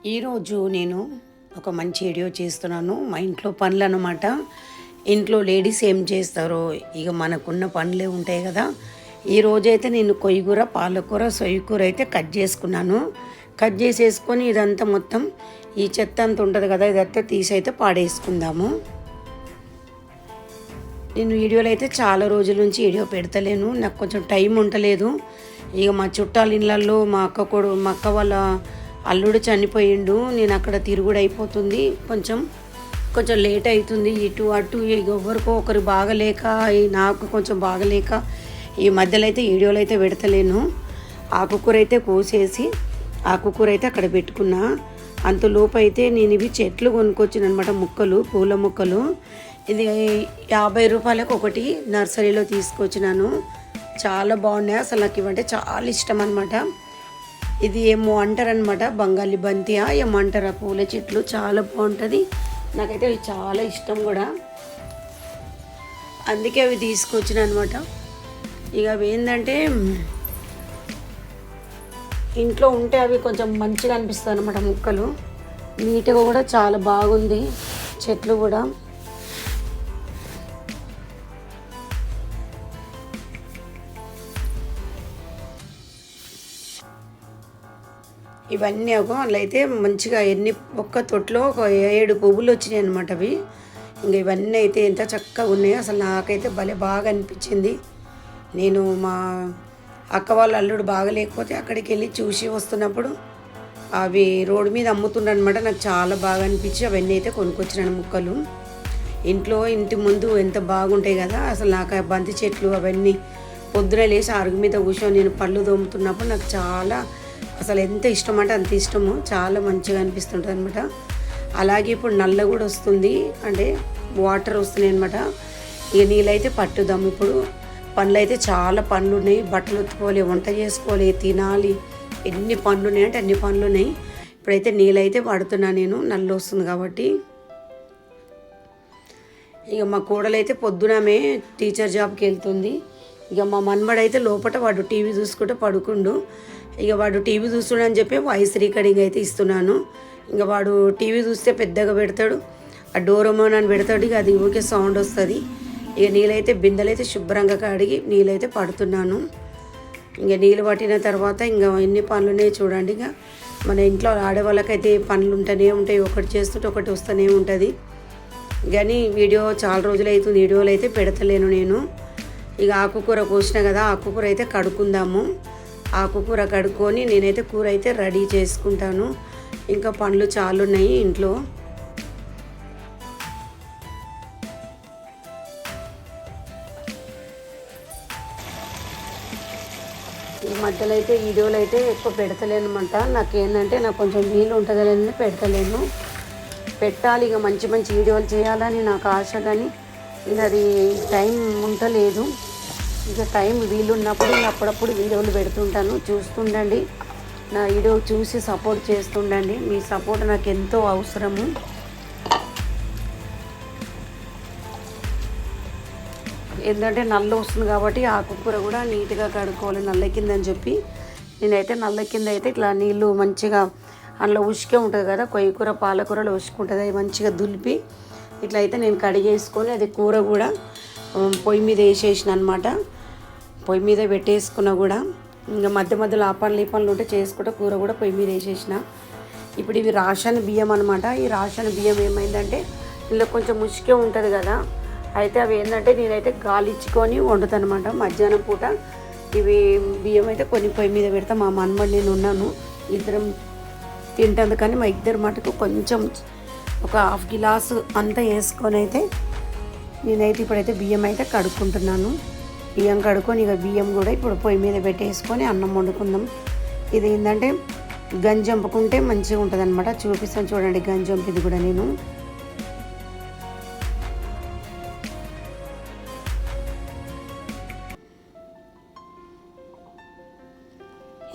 ఈరోజు నేను ఒక మంచి వీడియో చేస్తున్నాను. మా ఇంట్లో పనులు అన్నమాట. ఇంట్లో లేడీస్ ఏం చేస్తారో ఇక మనకున్న పనులే ఉంటాయి కదా. ఈరోజైతే నేను కొయ్యగూర, పాలకూర, సొయ్యకూర అయితే కట్ చేసుకున్నాను. కట్ చేసేసుకొని ఇదంతా మొత్తం ఈ చెత్త అంత ఉంటుంది కదా, ఇదంతా తీసి అయితే పాడేసుకుందాము. నేను వీడియోలు అయితే చాలా రోజుల నుంచి వీడియో పెడతలేను, నాకు కొంచెం టైం ఉండలేదు. ఇక మా చుట్టాల ఇళ్ళల్లో మా అక్క వాళ్ళ అల్లుడు చనిపోయిండు. నేను అక్కడ తిరుగుడు అయిపోతుంది, కొంచెం లేట్ అవుతుంది, ఇటు అటు ఎవరికో ఒకరు బాగలేక నాకు కొంచెం బాగలేక ఈ మధ్యలో అయితే వీడియోలు అయితే పెడతలేను. ఆకుకూర అయితే కోసేసి ఆకుకూర అయితే అక్కడ పెట్టుకున్నా. అంతలోపు అయితే నేను ఇవి చెట్లు కొనుక్కొచ్చిన అనమాట, ముక్కలు, పూల మొక్కలు. ఇది 50 రూపాయలకు ఒకటి నర్సరీలో తీసుకొచ్చినాను. చాలా బాగున్నాయి, అసలు నాకు ఇవంటే చాలా ఇష్టం అనమాట. ఇది ఏమో అంటారనమాట, బంగాళీ బంతియా ఏమో అంటారు, ఆ పూల చెట్లు చాలా బాగుంటుంది. నాకైతే అవి చాలా ఇష్టం కూడా, అందుకే అవి తీసుకొచ్చిన అనమాట. ఇక అవి ఏంటంటే ఇంట్లో ఉంటే అవి కొంచెం మంచిగా అనిపిస్తుంది అనమాట. ముక్కలు నీట్గా కూడా చాలా బాగుంది, చెట్లు కూడా. ఇవన్నీ అలా అయితే మంచిగా ఒక్క తొట్లో ఒక 7 పువ్వులు వచ్చినాయి అనమాట అవి. ఇంకా ఇవన్నీ అయితే ఎంత చక్కగా ఉన్నాయో, అసలు నాకైతే భలే బాగా అనిపించింది. నేను మా అక్క వాళ్ళ అల్లుడు బాగలేకపోతే అక్కడికి వెళ్ళి చూసి వస్తున్నప్పుడు అవి రోడ్డు మీద అమ్ముతున్నారనమాట. నాకు చాలా బాగా అనిపించి అవన్నీ అయితే కొనుక్కొచ్చినాను ముక్కలు. ఇంటి ముందు ఎంత బాగుంటాయి కదా. అసలు నాకు ఆ బంతి చెట్లు అవన్నీ పొద్దున లేచి అరుగు మీద కూర్చొని నేను పళ్ళు తోముతున్నప్పుడు నాకు చాలా, అసలు ఎంత ఇష్టం అంటే అంత ఇష్టము. చాలా మంచిగా అనిపిస్తుంటుంది అనమాట. అలాగే ఇప్పుడు నల్ల కూడా వస్తుంది, అంటే వాటర్ వస్తున్నాయి అనమాట. ఇక నీళ్ళైతే పట్టుదాం. ఇప్పుడు పనులు అయితే చాలా పనులు ఉన్నాయి, బట్టలు ఉతుకోవాలి, వంట చేసుకోవాలి, తినాలి, ఎన్ని పనులు ఉన్నాయి అంటే అన్ని పనులు ఉన్నాయి. ఇప్పుడైతే నీళ్ళైతే పడుతున్నా నేను, నల్ల వస్తుంది కాబట్టి. ఇక మా కోడలైతే పొద్దునమే టీచర్ జాబ్కి వెళ్తుంది. ఇక మా మన్మడైతే లోపల వాడు టీవీ చూసుకుంటూ పడుకుండు. ఇక వాడు టీవీ చూస్తున్నాడని చెప్పి వాయిస్ రికార్డింగ్ అయితే ఇస్తున్నాను. ఇక వాడు టీవీ చూస్తే పెద్దగా పెడతాడు, ఆ డోరమోన్ అని పెడతాడు, ఇక అది ఊరికే సౌండ్ వస్తుంది. ఇక నీళ్ళైతే బిందెలైతే శుభ్రంగా కడిగి నీళ్ళైతే పడుతున్నాను. ఇక నీళ్ళు పట్టిన తర్వాత ఇంకా ఎన్ని పనులు ఉన్నాయి చూడండి. ఇక మన ఇంట్లో ఆడవాళ్ళకైతే పనులు ఉంటూనే ఉంటాయి, ఒకటి చేస్తుంటే ఒకటి వస్తూనే ఉంటుంది. కానీ వీడియో చాలా రోజులు అవుతుంది, వీడియోలు అయితే పెడతలేను నేను. ఇక ఆకుకూర కోసిన కదా, ఆకుకూర అయితే కడుక్కుందాము. ఆకుకూర కడుక్కొని నేనైతే కూర అయితే రెడీ చేసుకుంటాను. ఇంకా పనులు చాలా ఉన్నాయి ఇంట్లో. ఈ మధ్యలో అయితే వీడియోలు అయితే ఎక్కువ పెడతలేను అనమాట. నాకేంటంటే నాకు కొంచెం వీలు ఉంటుందని పెడతలేను. పెట్టాలి, ఇక మంచి మంచి వీడియోలు చేయాలని నాకు ఆశ, కానీ ఇక అది టైం ఉండలేదు. ఇక టైం వీలున్నప్పుడు అప్పుడప్పుడు వీడియోలు పెడుతుంటాను, చూస్తుండండి. నా వీడియో చూసి సపోర్ట్ చేస్తుండండి, మీ సపోర్ట్ నాకు ఎంతో అవసరము. ఏంటంటే నల్ల వస్తుంది కాబట్టి ఆకుకూర కూడా నీట్గా కడుక్కోవాలి నల్ల కిందని చెప్పి నేనైతే నల్ల కింద అయితే ఇట్లా నీళ్ళు మంచిగా అందులో ఉసుకే ఉంటుంది కదా, కొయ్యకూర పాలకూరలో ఉసుకుంటుంది, అది మంచిగా దులిపి ఇట్లా అయితే నేను కడిగేసుకొని అది కూర కూడా పొయ్యి మీద వేసేసిన అనమాట. పొయ్యి మీద పెట్టేసుకున్నా కూడా ఇంకా మధ్య మధ్యలో ఆ పనులు ఉంటే చేసుకుంటే కూర కూడా పొయ్యి మీద వేసేసిన. ఇప్పుడు ఇవి రాషన్ బియ్యం అనమాట. ఈ రాషన్ బియ్యం ఏమైందంటే ఇందులో కొంచెం ముసుకే ఉంటుంది కదా, అయితే అవి ఏంటంటే నేనైతే గాలిచ్చుకొని వండుతాను అనమాట మధ్యాహ్నం పూట. ఇవి బియ్యం అయితే కొన్ని పొయ్యి మీద పెడతా. మా మన్మడు నేను ఉన్నాను, ఇద్దరం తింటుంది, కానీ మా ఇద్దరు మటుకు కొంచెం ఒక 1/2 గ్లాసు అంతా వేసుకొని అయితే నేనైతే ఇప్పుడైతే బియ్యం అయితే కడుక్కుంటున్నాను. బియ్యం కడుక్కొని ఇక బియ్యం కూడా ఇప్పుడు పొయ్యి మీద పెట్టేసుకొని అన్నం వండుకుందాం. ఇది ఏంటంటే గంజంపుకుంటే మంచిగా ఉంటుంది అనమాట. చూపిస్తాను చూడండి, గంజంపిది కూడా నేను.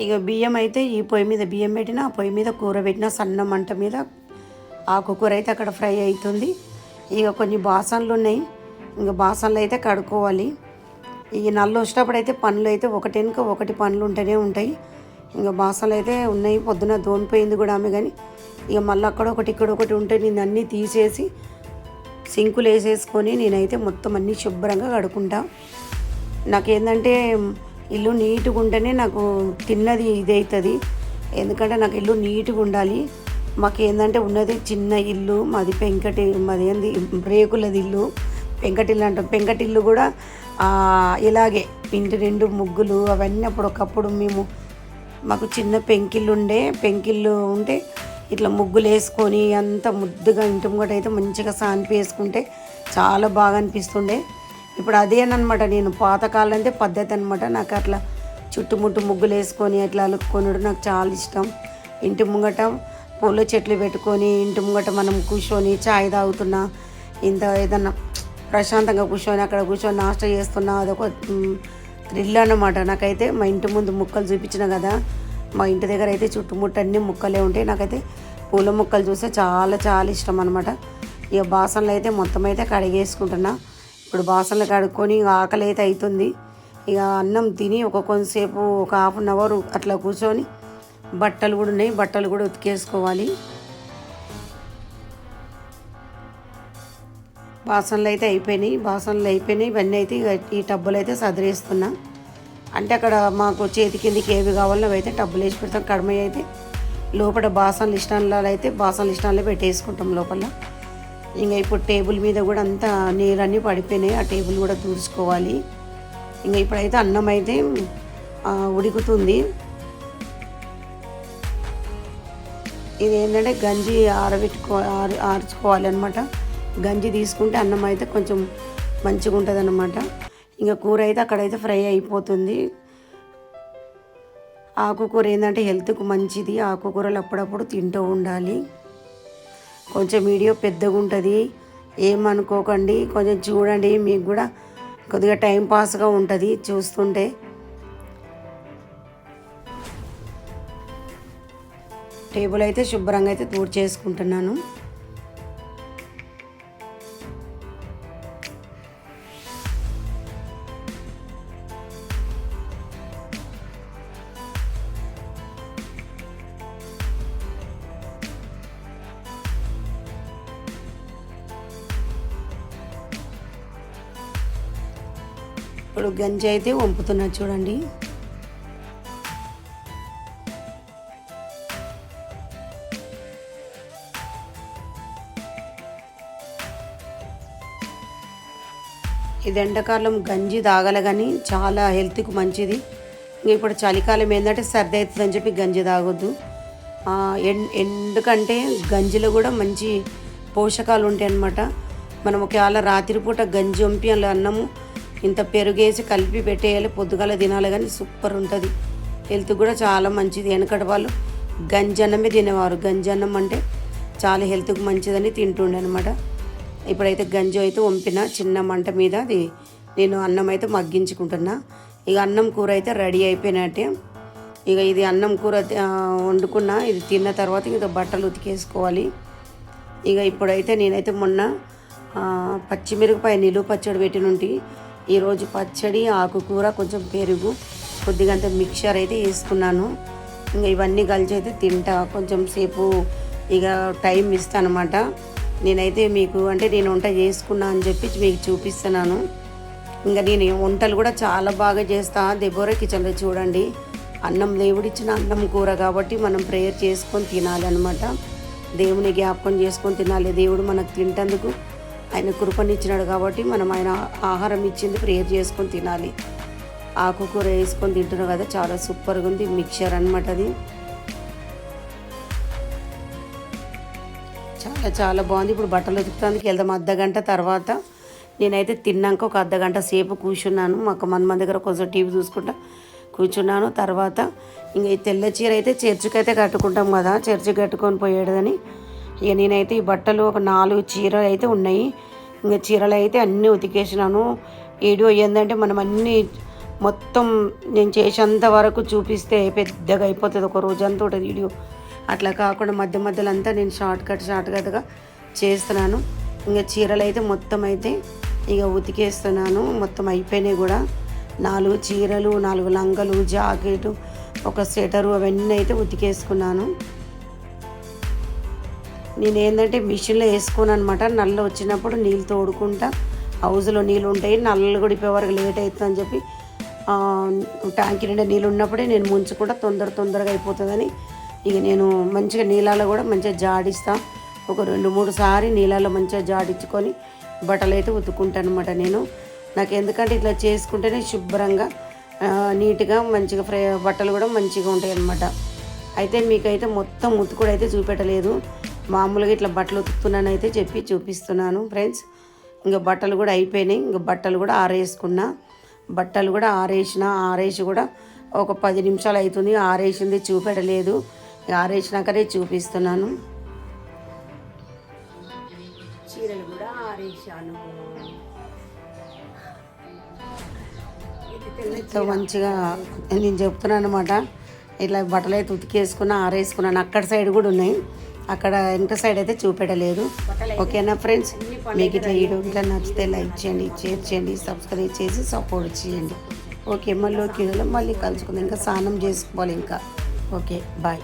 ఇక బియ్యం అయితే ఈ పొయ్యి మీద బియ్యం పెట్టిన, ఆ పొయ్యి మీద కూర పెట్టిన సన్న మంట మీద ఆకుకూర అయితే అక్కడ ఫ్రై అవుతుంది. ఇక కొన్ని బాసనలు ఉన్నాయి, ఇంకా బాసనలు అయితే కడుక్కోవాలి. ఈ నల్ల వచ్చేటప్పుడు అయితే పనులు అయితే ఒకటి పనులు ఉంటూనే ఉంటాయి. ఇంకా బాసనలు అయితే ఉన్నాయి, పొద్దున దోనిపోయింది కూడా ఆమె, కానీ ఇక మళ్ళీ అక్కడ ఒకటి ఇక్కడ ఒకటి ఉంటే నేను అన్నీ తీసేసి సింకులు వేసేసుకొని నేనైతే మొత్తం అన్నీ శుభ్రంగా కడుక్కుంటా. నాకేంటంటే ఇల్లు నీట్గా ఉంటేనే నాకు తిన్నది ఇది అవుతుంది. ఎందుకంటే నాకు ఇల్లు నీట్గా ఉండాలి. మాకు ఏంటంటే ఉన్నది చిన్న ఇల్లు, మాది మాది ఏంది రేకులది ఇల్లు, పెంకటిల్లు అంటాం. పెంకటిల్లు కూడా ఇలాగే ఇంటి రెండు ముగ్గులు అవన్నీ అప్పుడొకప్పుడు మాకు చిన్న పెంకిల్లు ఉంటే ఇట్లా ముగ్గులు వేసుకొని అంత ముద్దుగా ఇంటి ముంగట అయితే మంచిగా సాన్పి వేసుకుంటే చాలా బాగా అనిపిస్తుండే. ఇప్పుడు అదేనమాట, నేను పాతకాలం అంటే పద్ధతి అనమాట. నాకు అట్లా చుట్టుముట్టు ముగ్గులు వేసుకొని అట్లా అలుక్కొనడం నాకు చాలా ఇష్టం. ఇంటి ముంగట పూల చెట్లు పెట్టుకొని ఇంటి ముంగట మనం కూర్చొని చాయ్ తాగుతున్నా, ఇంత ఏదన్నా ప్రశాంతంగా కూర్చొని అక్కడ కూర్చొని నాస్టా చేస్తున్నా, అదొక థ్రిల్ అన్నమాట. నాకైతే మా ఇంటి ముందు ముక్కలు చూపించిన కదా, మా ఇంటి దగ్గర అయితే చుట్టుముట్టు అన్ని ముక్కలే ఉంటాయి. నాకైతే పూల మొక్కలు చూస్తే చాలా చాలా ఇష్టం అనమాట. ఇక బాసనలు అయితే మొత్తం అయితే కడిగేసుకుంటున్నా. ఇప్పుడు బాసనలు కడుక్కొని ఆకలి అయితే అవుతుంది. ఇక అన్నం తిని కొంతసేపు ఒక 1/2 అవర్ అట్లా కూర్చొని బట్టలు కూడా ఉన్నాయి, బట్టలు కూడా ఉతికేసుకోవాలి. బాసనలు అయితే అయిపోయినాయి. ఇవన్నీ అయితే ఈ టబ్బులు అయితే సదిరేస్తున్నా. అంటే అక్కడ మాకు చేతి కిందికి ఏవి కావాలో అవి అయితే టబ్బులు వేసి పెడతాం. కడమ అయితే లోపల బాసనలు ఇష్టాలలో పెట్టేసుకుంటాం లోపల. ఇంకా ఇప్పుడు టేబుల్ మీద కూడా అంతా నీరన్నీ పడిపోయినాయి, ఆ టేబుల్ కూడా తుడుచుకోవాలి. ఇంకా ఇప్పుడైతే అన్నం అయితే ఉడుకుతుంది. ఇది ఏంటంటే గంజి ఆర్చుకోవాలి అనమాట. గంజి తీసుకుంటే అన్నం అయితే కొంచెం మంచిగా ఉంటుంది అన్నమాట. ఇంకా కూర అయితే అక్కడైతే ఫ్రై అయిపోతుంది. ఆకుకూర ఏంటంటే హెల్త్కు మంచిది. ఆకుకూరలు అప్పుడప్పుడు తింటూ ఉండాలి. కొంచెం వీడియో పెద్దగా ఉంటుంది, ఏమనుకోకండి, కొంచెం చూడండి, మీకు కూడా కొద్దిగా టైంపాస్గా ఉంటుంది చూస్తుంటే. టేబుల్ అయితే శుభ్రంగా అయితే చేసుకుంటున్నాను. ఇప్పుడు గంజి అయితే వంపుతున్నా చూడండి. ఇది ఎండాకాలం గంజి తాగాలి కానీ చాలా హెల్త్కి మంచిది. ఇంకా ఇప్పుడు చలికాలం ఏంటంటే సర్ది అవుతుందని చెప్పి గంజి తాగొద్దు. ఎందుకంటే గంజిలో కూడా మంచి పోషకాలు ఉంటాయి అన్నమాట. మనం ఒకవేళ రాత్రిపూట గంజి వంపి అలా అన్నము ఇంత పెరుగేసి కలిపి పెట్టేయాలి, పొద్దుగాల తినాలి, కానీ సూపర్ ఉంటుంది. హెల్త్ కూడా చాలా మంచిది. వెనకటి వాళ్ళు గంజి అన్నమే తినేవారు. గంజి అన్నం అంటే చాలా హెల్త్కి మంచిదని తింటుండే అనమాట. ఇప్పుడైతే గంజి అయితే వంపిన చిన్న మంట మీద అది నేను అన్నం అయితే మగ్గించుకుంటున్నా. ఇక అన్నం కూర అయితే రెడీ అయిపోయినట్టే. ఇక ఇది అన్నం కూర వండుకున్నా, ఇది తిన్న తర్వాత ఇక బట్టలు ఉతికేసుకోవాలి. ఇక ఇప్పుడైతే నేనైతే మొన్న పచ్చిమిరపకాయ నిలువ పచ్చడి పెట్టినుంటి. ఈరోజు పచ్చడి, ఆకుకూర, కొంచెం పెరుగు, కొద్దిగా అంత మిక్చర్ అయితే వేసుకున్నాను. ఇంకా ఇవన్నీ కలిసి అయితే తింటా. కొంచెం సేపు ఇక టైం ఇస్తాను అనమాట. నేనైతే మీకు అంటే నేను వంట చేసుకున్నా అని చెప్పి మీకు చూపిస్తున్నాను. ఇంకా నేను వంటలు కూడా చాలా బాగా చేస్తా. దెబోరా కిచెన్లో చూడండి. అన్నం దేవుడిచ్చిన అన్నం కూర కాబట్టి మనం ప్రేయర్ చేసుకొని తినాలి అనమాట. దేవుని జ్ఞాపకం చేసుకొని తినాలి. దేవుడు మనకు తింటందుకు ఆయన కృపనిచ్చినాడు కాబట్టి మనం ఆయన ఆహారం ఇచ్చింది ప్రేయర్ చేసుకొని తినాలి. ఆకుకూర వేసుకొని తింటున్నాం కదా, చాలా సూపర్గా ఉంది. మిక్చర్ అనమాట అది, చాలా చాలా బాగుంది. ఇప్పుడు బట్టలు ఉతుకుతానికి వెళ్దాం. అర్ధగంట తర్వాత నేనైతే తిన్నాక ఒక అర్ధగంట సేపు కూర్చున్నాను. మాకు మన దగ్గర కొంచెం టీవీ చూసుకుంటా కూర్చున్నాను. తర్వాత ఇంకా ఈ తెల్ల చీర అయితే చర్చికి అయితే కట్టుకుంటాం కదా, చర్చికి కట్టుకొని పోయేదని ఇక నేనైతే ఈ బట్టలు ఒక 4 చీరలు అయితే ఉన్నాయి. ఇంకా చీరలు అయితే అన్నీ ఉతికేసినాను. వీడియో ఏంటంటే మనం అన్నీ మొత్తం నేను చేసేంత వరకు చూపిస్తే పెద్దగా అయిపోతుంది, ఒక రోజంతా ఉంటుంది వీడియో. అట్లా కాకుండా మధ్య మధ్యలో అంతా నేను షార్ట్ కట్గా చేస్తున్నాను. ఇంకా చీరలు అయితే మొత్తం అయితే ఇక ఉతికేస్తున్నాను. మొత్తం అయిపోయినాయి కూడా. 4 చీరలు, 4 లంగలు, జాకెట్, ఒక స్వెటరు అవన్నీ అయితే ఉతికేసుకున్నాను. నేను ఏంటంటే మిషన్లో వేసుకోను అనమాట. నల్ల వచ్చినప్పుడు నీళ్ళు తోడుకుంటా, హౌస్లో నీళ్ళు ఉంటాయి, నల్లలు గడిపే వరకు లేట్ అవుతుందని చెప్పి ట్యాంక్ నిండా నీళ్ళు ఉన్నప్పుడే నేను ముంచుకుంటా, తొందరగా అయిపోతుందని ఇక నేను మంచిగా నీళ్ళలో కూడా మంచిగా జాడిస్తాను. ఒక 2-3 సారి నీళ్ళలో మంచిగా జాడించుకొని బట్టలు అయితే ఉతుక్కుంటాను అనమాట. నేను నాకు ఎందుకంటే ఇట్లా చేసుకుంటేనే శుభ్రంగా నీట్గా మంచిగా బట్టలు కూడా మంచిగా ఉంటాయి అన్నమాట. అయితే మీకైతే మొత్తం ఉతుకుడు అయితే చూపెట్టలేదు, మామూలుగా ఇట్లా బట్టలు ఉతుకుతున్నాను అయితే చూపిస్తున్నాను ఫ్రెండ్స్. ఇంకా బట్టలు కూడా అయిపోయినాయి, ఇంకా బట్టలు కూడా ఆరేసుకున్నా. బట్టలు కూడా ఆరేసి కూడా ఒక 10 నిమిషాలు అవుతుంది. ఆరేసింది చూపెట్టలేదు, ఆరేసినాకనే చూపిస్తున్నాను. చీరలు కూడా ఆరేసాను. మంచిగా నేను చెప్తున్నాను అనమాట. ఇట్లా బట్టలు అయితే ఉతికేసుకున్నా, ఆరేసుకున్నాను. అక్కడ సైడ్ కూడా ఉన్నాయి, అక్కడ వెనక సైడ్ అయితే చూపెట్టలేదు. ఓకేనా ఫ్రెండ్స్, మీకు ఇట్లా వీడియో ఇట్లా నచ్చితే లైక్ చేయండి, షేర్ చేయండి, సబ్స్క్రైబ్ చేసి సపోర్ట్ చేయండి. ఓకే, మళ్ళీ కలుసుకుందాం. ఇంకా స్నానం చేసుకోవాలి ఇంకా. Okay, bye.